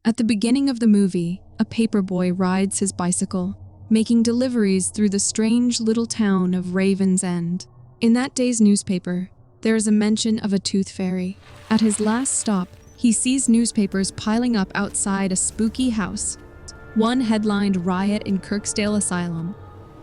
At the beginning of the movie, a paperboy rides his bicycle, making deliveries through the strange little town of Raven's End. In that day's newspaper, there is a mention of a tooth fairy. At his last stop, he sees newspapers piling up outside a spooky house. One headlined "Riot in Kirkstale Asylum."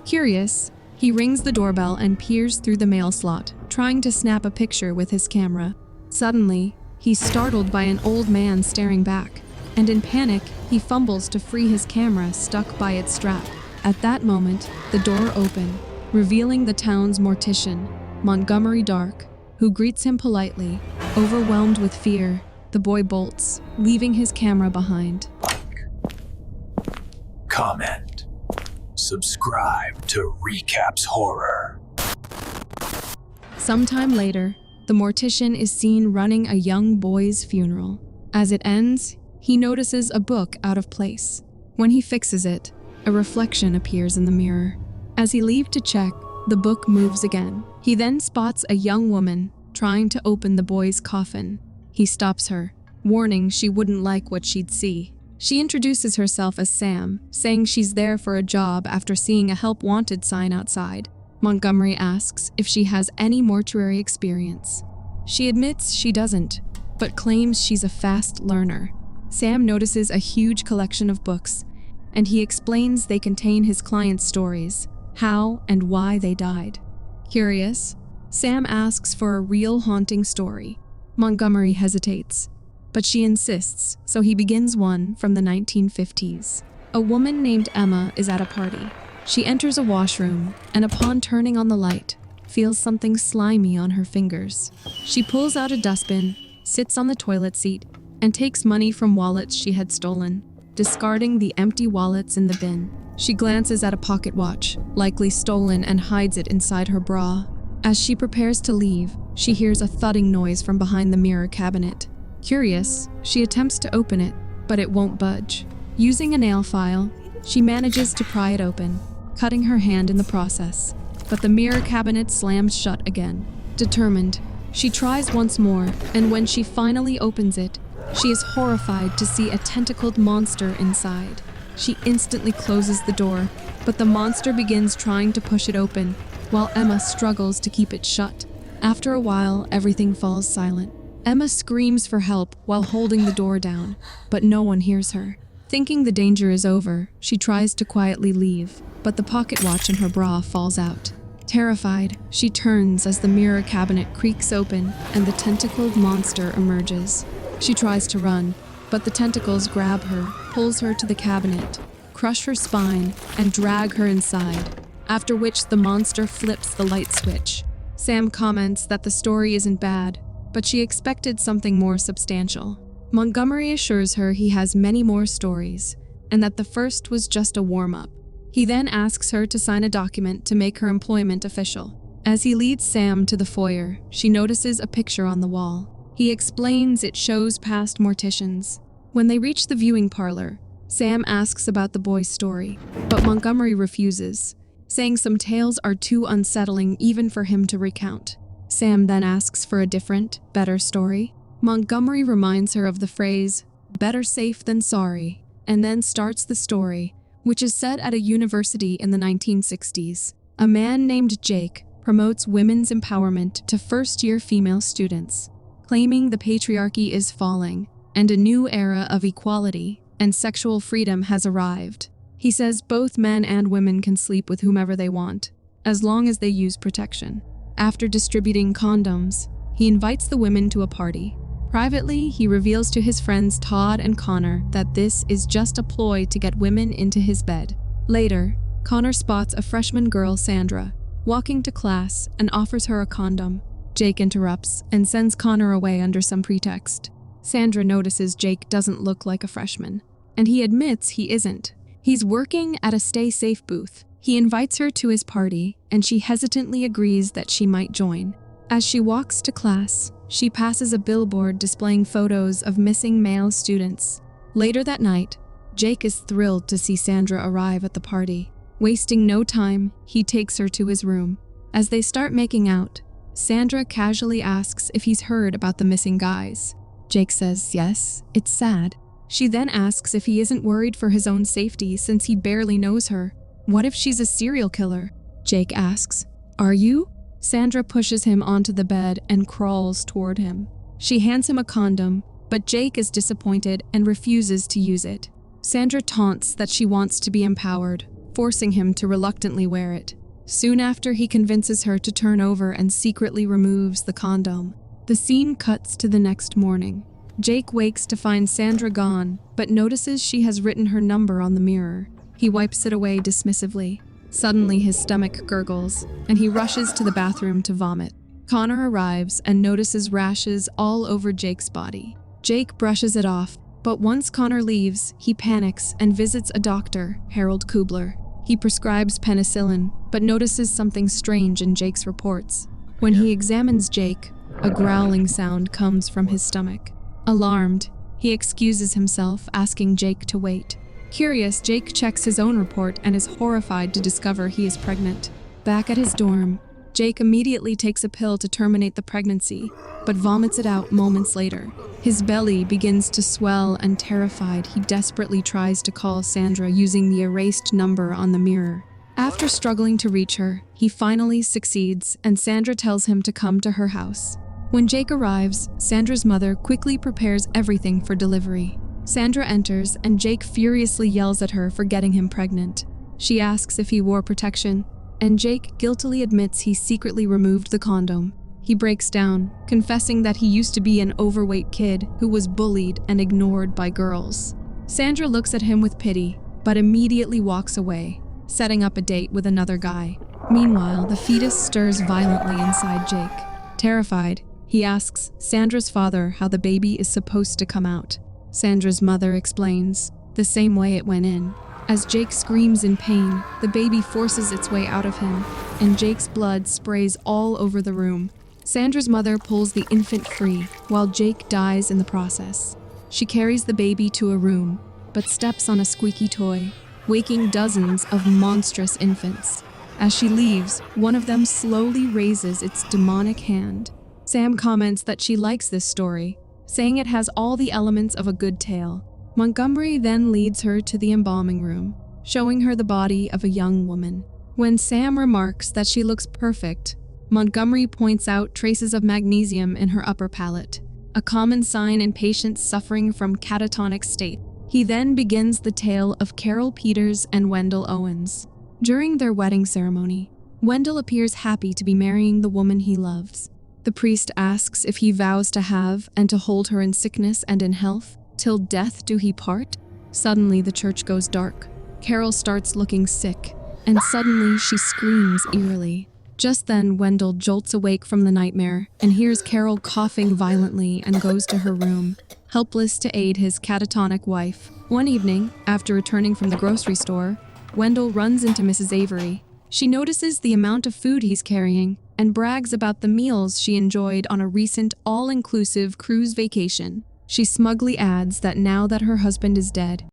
Curious, he rings the doorbell and peers through the mail slot, trying to snap a picture with his camera. Suddenly, he's startled by an old man staring back, and in panic, he fumbles to free his camera stuck by its strap. At that moment, the door opens, revealing the town's mortician, Montgomery Dark, who greets him politely. Overwhelmed with fear, the boy bolts, leaving his camera behind. Comment. Subscribe to Recapss Horror. Sometime later, the mortician is seen running a young boy's funeral. As it ends, he notices a book out of place. When he fixes it, a reflection appears in the mirror. As he leaves to check, the book moves again. He then spots a young woman trying to open the boy's coffin. He stops her, warning she wouldn't like what she'd see. She introduces herself as Sam, saying she's there for a job after seeing a help wanted sign outside. Montgomery asks if she has any mortuary experience. She admits she doesn't, but claims she's a fast learner. Sam notices a huge collection of books, and he explains they contain his clients' stories, how and why they died. Curious, Sam asks for a real haunting story. Montgomery hesitates, but she insists, so he begins one from the 1950s. A woman named Emma is at a party. She enters a washroom, and upon turning on the light, feels something slimy on her fingers. She pulls out a dustbin, sits on the toilet seat, and takes money from wallets she had stolen, discarding the empty wallets in the bin. She glances at a pocket watch, likely stolen, and hides it inside her bra. As she prepares to leave, she hears a thudding noise from behind the mirror cabinet. Curious, she attempts to open it, but it won't budge. Using a nail file, she manages to pry it open, cutting her hand in the process. But the mirror cabinet slams shut again. Determined, she tries once more, and when she finally opens it, she is horrified to see a tentacled monster inside. She instantly closes the door, but the monster begins trying to push it open, while Emma struggles to keep it shut. After a while, everything falls silent. Emma screams for help while holding the door down, but no one hears her. Thinking the danger is over, she tries to quietly leave, but the pocket watch in her bra falls out. Terrified, she turns as the mirror cabinet creaks open and the tentacled monster emerges. She tries to run, but the tentacles grab her, pulls her to the cabinet, crush her spine, and drag her inside, after which the monster flips the light switch. Sam comments that the story isn't bad, but she expected something more substantial. Montgomery assures her he has many more stories, and that the first was just a warm-up. He then asks her to sign a document to make her employment official. As he leads Sam to the foyer, she notices a picture on the wall. He explains it shows past morticians. When they reach the viewing parlor, Sam asks about the boy's story, but Montgomery refuses, saying some tales are too unsettling even for him to recount. Sam then asks for a different, better story. Montgomery reminds her of the phrase, "better safe than sorry," and then starts the story, which is set at a university in the 1960s. A man named Jake promotes women's empowerment to first-year female students, claiming the patriarchy is falling and a new era of equality and sexual freedom has arrived. He says both men and women can sleep with whomever they want, as long as they use protection. After distributing condoms, he invites the women to a party. Privately, he reveals to his friends Todd and Connor that this is just a ploy to get women into his bed. Later, Connor spots a freshman girl, Sandra, walking to class and offers her a condom. Jake interrupts and sends Connor away under some pretext. Sandra notices Jake doesn't look like a freshman, and he admits he isn't. He's working at a Stay Safe booth. He invites her to his party, and she hesitantly agrees that she might join. As she walks to class, she passes a billboard displaying photos of missing male students. Later that night, Jake is thrilled to see Sandra arrive at the party. Wasting no time, he takes her to his room. As they start making out, Sandra casually asks if he's heard about the missing guys. Jake says yes, it's sad. She then asks if he isn't worried for his own safety since he barely knows her. What if she's a serial killer? Jake asks. Are you? Sandra pushes him onto the bed and crawls toward him. She hands him a condom, but Jake is disappointed and refuses to use it. Sandra taunts that she wants to be empowered, forcing him to reluctantly wear it. Soon after, he convinces her to turn over and secretly removes the condom. The scene cuts to the next morning. Jake wakes to find Sandra gone, but notices she has written her number on the mirror. He wipes it away dismissively. Suddenly, his stomach gurgles, and he rushes to the bathroom to vomit. Connor arrives and notices rashes all over Jake's body. Jake brushes it off, but once Connor leaves, he panics and visits a doctor, Harold Kubler. He prescribes penicillin, but notices something strange in Jake's reports. When he examines Jake, a growling sound comes from his stomach. Alarmed, he excuses himself, asking Jake to wait. Curious, Jake checks his own report and is horrified to discover he is pregnant. Back at his dorm, Jake immediately takes a pill to terminate the pregnancy, but vomits it out moments later. His belly begins to swell, and terrified, he desperately tries to call Sandra using the erased number on the mirror. After struggling to reach her, he finally succeeds, and Sandra tells him to come to her house. When Jake arrives, Sandra's mother quickly prepares everything for delivery. Sandra enters, and Jake furiously yells at her for getting him pregnant. She asks if he wore protection, and Jake guiltily admits he secretly removed the condom. He breaks down, confessing that he used to be an overweight kid who was bullied and ignored by girls. Sandra looks at him with pity, but immediately walks away, setting up a date with another guy. Meanwhile, the fetus stirs violently inside Jake. Terrified, he asks Sandra's father how the baby is supposed to come out. Sandra's mother explains, the same way it went in. As Jake screams in pain, the baby forces its way out of him, and Jake's blood sprays all over the room. Sandra's mother pulls the infant free, while Jake dies in the process. She carries the baby to a room, but steps on a squeaky toy, waking dozens of monstrous infants. As she leaves, one of them slowly raises its demonic hand. Sam comments that she likes this story, saying it has all the elements of a good tale. Montgomery then leads her to the embalming room, showing her the body of a young woman. When Sam remarks that she looks perfect, Montgomery points out traces of magnesium in her upper palate, a common sign in patients suffering from catatonic state. He then begins the tale of Carol Peters and Wendell Owens. During their wedding ceremony, Wendell appears happy to be marrying the woman he loves. The priest asks if he vows to have and to hold her in sickness and in health, till death do he part. Suddenly the church goes dark. Carol starts looking sick, and suddenly she screams eerily. Just then, Wendell jolts awake from the nightmare and hears Carol coughing violently and goes to her room, helpless to aid his catatonic wife. One evening, after returning from the grocery store, Wendell runs into Mrs. Avery. She notices the amount of food he's carrying and brags about the meals she enjoyed on a recent all-inclusive cruise vacation. She smugly adds that now that her husband is dead,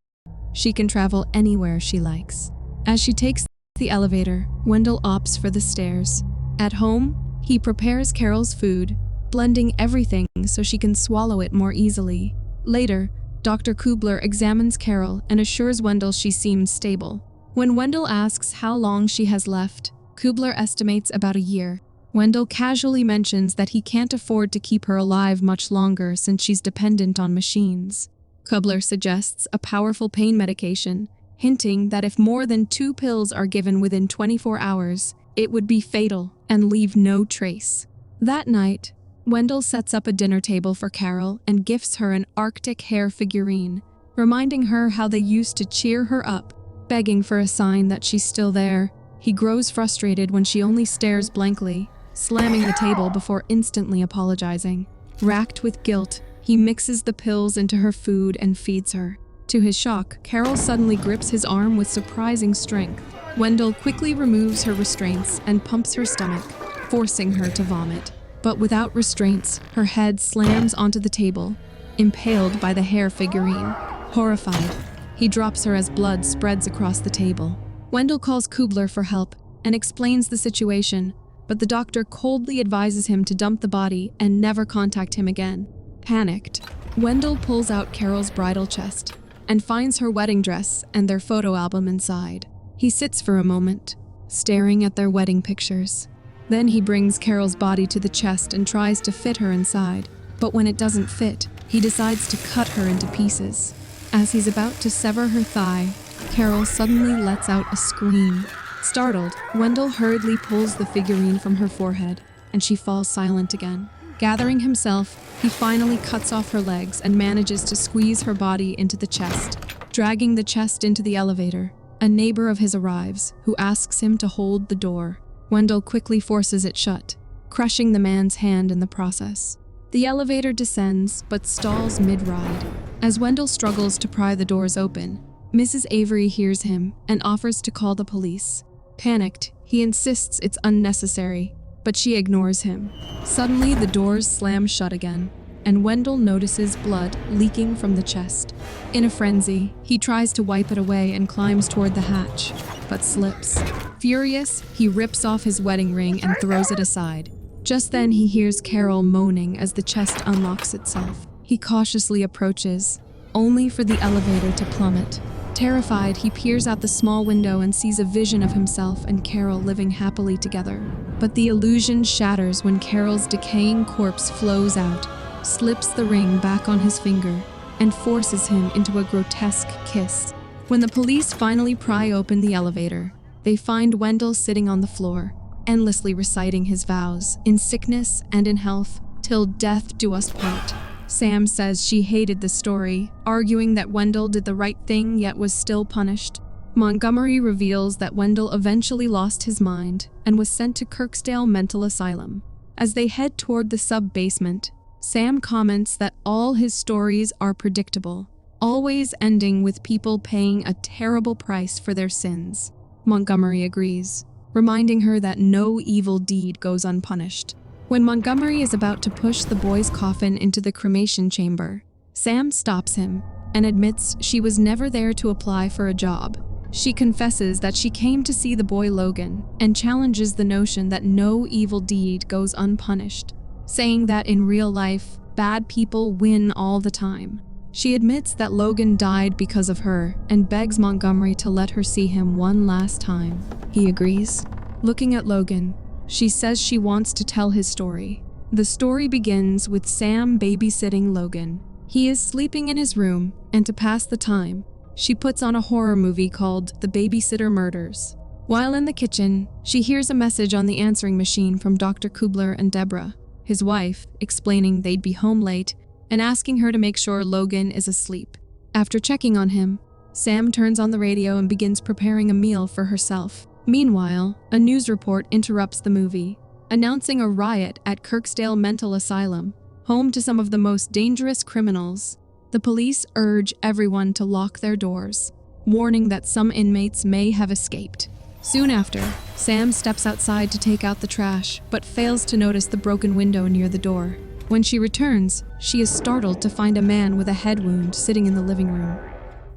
she can travel anywhere she likes. As she takes the elevator, Wendell opts for the stairs. At home, he prepares Carol's food, blending everything so she can swallow it more easily. Later, Dr. Kubler examines Carol and assures Wendell she seems stable. When Wendell asks how long she has left, Kubler estimates about a year. Wendell casually mentions that he can't afford to keep her alive much longer since she's dependent on machines. Kubler suggests a powerful pain medication, hinting that if more than 2 pills are given within 24 hours, it would be fatal and leave no trace. That night, Wendell sets up a dinner table for Carol and gifts her an Arctic hare figurine, reminding her how they used to cheer her up, begging for a sign that she's still there. He grows frustrated when she only stares blankly, slamming the table before instantly apologizing. Racked with guilt, he mixes the pills into her food and feeds her. To his shock, Carol suddenly grips his arm with surprising strength. Wendell quickly removes her restraints and pumps her stomach, forcing her to vomit. But without restraints, her head slams onto the table, impaled by the hare figurine. Horrified, he drops her as blood spreads across the table. Wendell calls Kubler for help and explains the situation, but the doctor coldly advises him to dump the body and never contact him again. Panicked, Wendell pulls out Carol's bridal chest and finds her wedding dress and their photo album inside. He sits for a moment, staring at their wedding pictures. Then he brings Carol's body to the chest and tries to fit her inside, but when it doesn't fit, he decides to cut her into pieces. As he's about to sever her thigh, Carol suddenly lets out a scream. Startled, Wendell hurriedly pulls the figurine from her forehead, and she falls silent again. Gathering himself, he finally cuts off her legs and manages to squeeze her body into the chest. Dragging the chest into the elevator, a neighbor of his arrives, who asks him to hold the door. Wendell quickly forces it shut, crushing the man's hand in the process. The elevator descends, but stalls mid-ride. As Wendell struggles to pry the doors open, Mrs. Avery hears him and offers to call the police. Panicked, he insists it's unnecessary, but she ignores him. Suddenly, the doors slam shut again, and Wendell notices blood leaking from the chest. In a frenzy, he tries to wipe it away and climbs toward the hatch, but slips. Furious, he rips off his wedding ring and throws it aside. Just then, he hears Carol moaning as the chest unlocks itself. He cautiously approaches, only for the elevator to plummet. Terrified, he peers out the small window and sees a vision of himself and Carol living happily together. But the illusion shatters when Carol's decaying corpse flows out, slips the ring back on his finger, and forces him into a grotesque kiss. When the police finally pry open the elevator, they find Wendell sitting on the floor, endlessly reciting his vows, in sickness and in health, till death do us part. Sam says she hated the story, arguing that Wendell did the right thing yet was still punished. Montgomery reveals that Wendell eventually lost his mind and was sent to Kirksdale Mental Asylum. As they head toward the sub-basement, Sam comments that all his stories are predictable, always ending with people paying a terrible price for their sins. Montgomery agrees, reminding her that no evil deed goes unpunished. When Montgomery is about to push the boy's coffin into the cremation chamber, Sam stops him and admits she was never there to apply for a job. She confesses that she came to see the boy Logan and challenges the notion that no evil deed goes unpunished, saying that in real life, bad people win all the time. She admits that Logan died because of her and begs Montgomery to let her see him one last time. He agrees. Looking at Logan, she says she wants to tell his story. The story begins with Sam babysitting Logan. He is sleeping in his room, and to pass the time, she puts on a horror movie called The Babysitter Murders. While in the kitchen, she hears a message on the answering machine from Dr. Kubler and Deborah, his wife, explaining they'd be home late and asking her to make sure Logan is asleep. After checking on him, Sam turns on the radio and begins preparing a meal for herself. Meanwhile, a news report interrupts the movie, announcing a riot at Kirksdale Mental Asylum, home to some of the most dangerous criminals. The police urge everyone to lock their doors, warning that some inmates may have escaped. Soon after, Sam steps outside to take out the trash, but fails to notice the broken window near the door. When she returns, she is startled to find a man with a head wound sitting in the living room.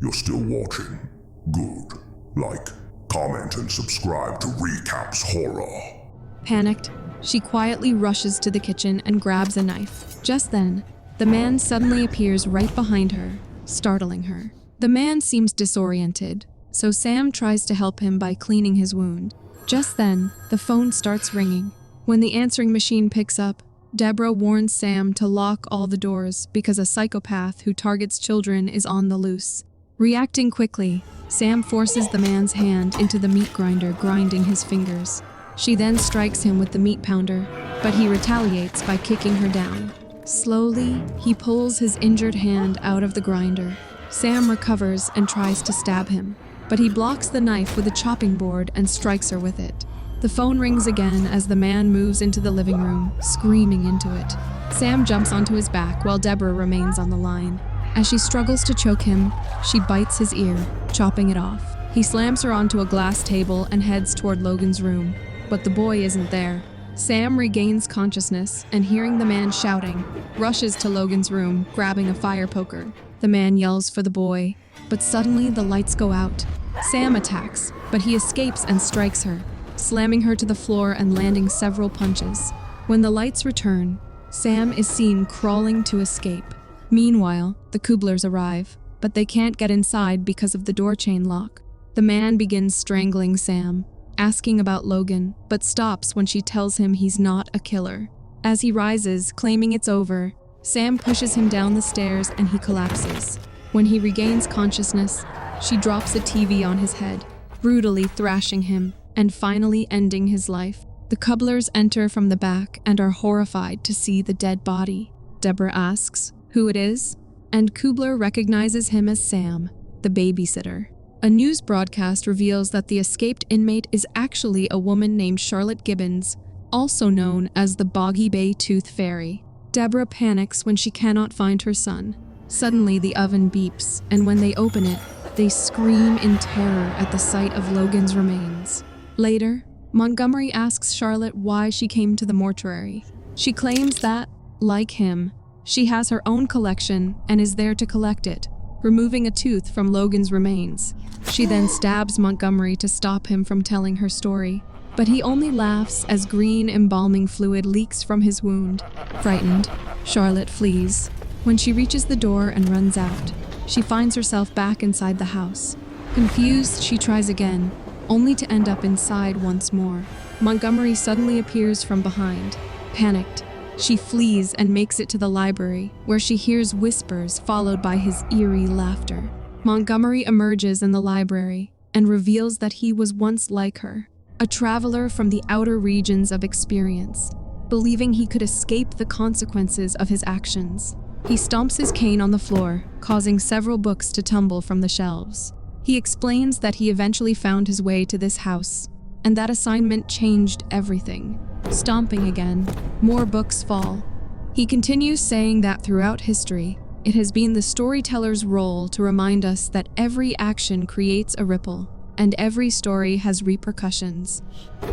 You're still watching? Good. Like, comment, and subscribe to Recapss Horror. Panicked, she quietly rushes to the kitchen and grabs a knife. Just then, the man suddenly appears right behind her, startling her. The man seems disoriented, so Sam tries to help him by cleaning his wound. Just then, the phone starts ringing. When the answering machine picks up, Deborah warns Sam to lock all the doors because a psychopath who targets children is on the loose. Reacting quickly, Sam forces the man's hand into the meat grinder, grinding his fingers. She then strikes him with the meat pounder, but he retaliates by kicking her down. Slowly, he pulls his injured hand out of the grinder. Sam recovers and tries to stab him, but he blocks the knife with a chopping board and strikes her with it. The phone rings again as the man moves into the living room, screaming into it. Sam jumps onto his back while Deborah remains on the line. As she struggles to choke him, she bites his ear, chopping it off. He slams her onto a glass table and heads toward Logan's room, but the boy isn't there. Sam regains consciousness and, hearing the man shouting, rushes to Logan's room, grabbing a fire poker. The man yells for the boy, but suddenly the lights go out. Sam attacks, but he escapes and strikes her, slamming her to the floor and landing several punches. When the lights return, Sam is seen crawling to escape. Meanwhile, the Kublers arrive, but they can't get inside because of the door chain lock. The man begins strangling Sam, asking about Logan, but stops when she tells him he's not a killer. As he rises, claiming it's over, Sam pushes him down the stairs and he collapses. When he regains consciousness, she drops a TV on his head, brutally thrashing him and finally ending his life. The Kublers enter from the back and are horrified to see the dead body. Deborah asks who it is, and Kubler recognizes him as Sam, the babysitter. A news broadcast reveals that the escaped inmate is actually a woman named Charlotte Gibbons, also known as the Boggy Bay Tooth Fairy. Deborah panics when she cannot find her son. Suddenly, the oven beeps, and when they open it, they scream in terror at the sight of Logan's remains. Later, Montgomery asks Charlotte why she came to the mortuary. She claims that, like him, she has her own collection and is there to collect it, removing a tooth from Logan's remains. She then stabs Montgomery to stop him from telling her story, but he only laughs as green embalming fluid leaks from his wound. Frightened, Charlotte flees. When she reaches the door and runs out, she finds herself back inside the house. Confused, she tries again, only to end up inside once more. Montgomery suddenly appears from behind. Panicked, she flees and makes it to the library, where she hears whispers followed by his eerie laughter. Montgomery emerges in the library and reveals that he was once like her, a traveler from the outer regions of experience, believing he could escape the consequences of his actions. He stomps his cane on the floor, causing several books to tumble from the shelves. He explains that he eventually found his way to this house, and that assignment changed everything. Stomping again, more books fall. He continues saying that throughout history, it has been the storyteller's role to remind us that every action creates a ripple, and every story has repercussions.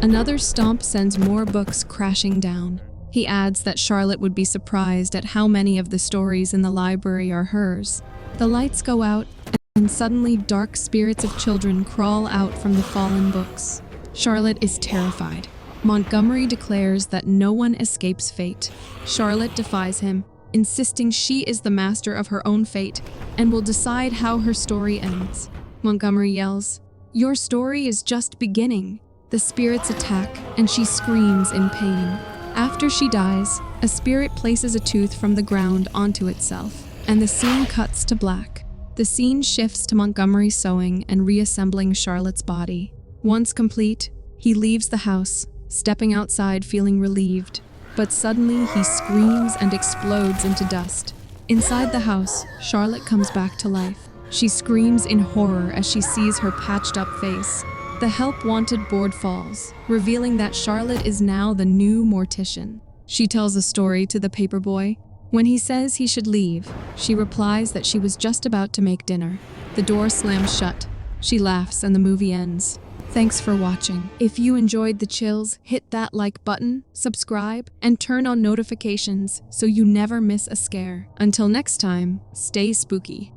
Another stomp sends more books crashing down. He adds that Charlotte would be surprised at how many of the stories in the library are hers. The lights go out, and suddenly dark spirits of children crawl out from the fallen books. Charlotte is terrified. Montgomery declares that no one escapes fate. Charlotte defies him, insisting she is the master of her own fate and will decide how her story ends. Montgomery yells, "Your story is just beginning." The spirits attack, and she screams in pain. After she dies, a spirit places a tooth from the ground onto itself, and the scene cuts to black. The scene shifts to Montgomery sewing and reassembling Charlotte's body. Once complete, he leaves the house, stepping outside feeling relieved. But suddenly he screams and explodes into dust. Inside the house, Charlotte comes back to life. She screams in horror as she sees her patched-up face. The help wanted board falls, revealing that Charlotte is now the new Mortician. She tells a story to the paperboy. When he says he should leave, she replies that she was just about to make dinner. The door slams shut. She laughs and the movie ends. Thanks for watching. If you enjoyed the chills, hit that like button, subscribe, and turn on notifications so you never miss a scare. Until next time, stay spooky.